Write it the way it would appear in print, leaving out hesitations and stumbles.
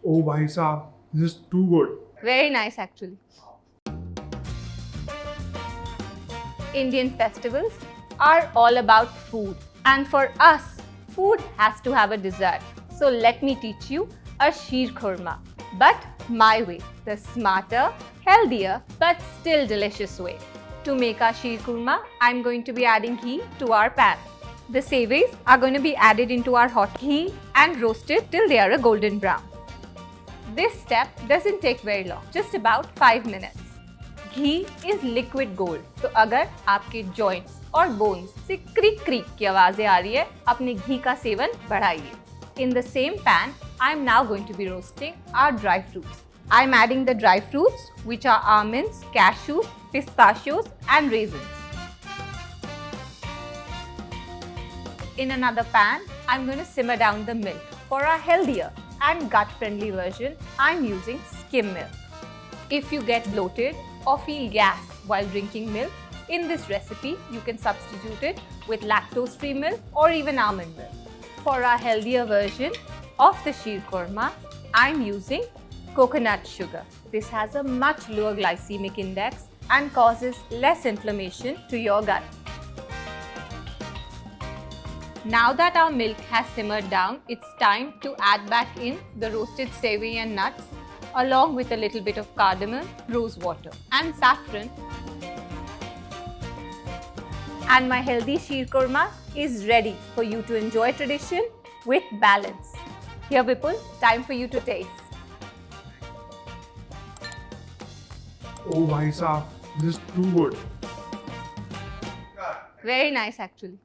Oh, bhai saab, this is too good. Very nice actually. Indian festivals are all about food. And for us, food has to have a dessert. So let me teach you a Sheer Khurma. But my way, the smarter, healthier, but still delicious way. To make our Sheer Khurma, I'm going to be adding ghee to our pan. The savories are going to be added into our hot ghee and roasted till they are a golden brown. This step doesn't take very long, just about 5 minutes. Ghee is liquid gold, तो अगर आपके joints और bones से क्रिक क्रिक की आवाजें आ रही है, अपने घी का सेवन बढ़ाइए. In the same pan, I am now going to be roasting our dry fruits. I am adding the dry fruits, which are almonds, cashews, pistachios, and raisins. In another pan, I am going to simmer down the milk. For a healthier and gut-friendly version, I am using skim milk. If you get bloated or feel gas while drinking milk, in this recipe, you can substitute it with lactose-free milk or even almond milk. For a healthier version of the Sheer Khurma, I am using coconut sugar. This has a much lower glycemic index and causes less inflammation to your gut. Now that our milk has simmered down, it's time to add back in the roasted seviyan nuts along with a little bit of cardamom, rose water and saffron. And my healthy Sheer Khurma is ready for you to enjoy tradition with balance. Here Vipul, time for you to taste. Oh, bhai saab, this is too good. Very nice actually.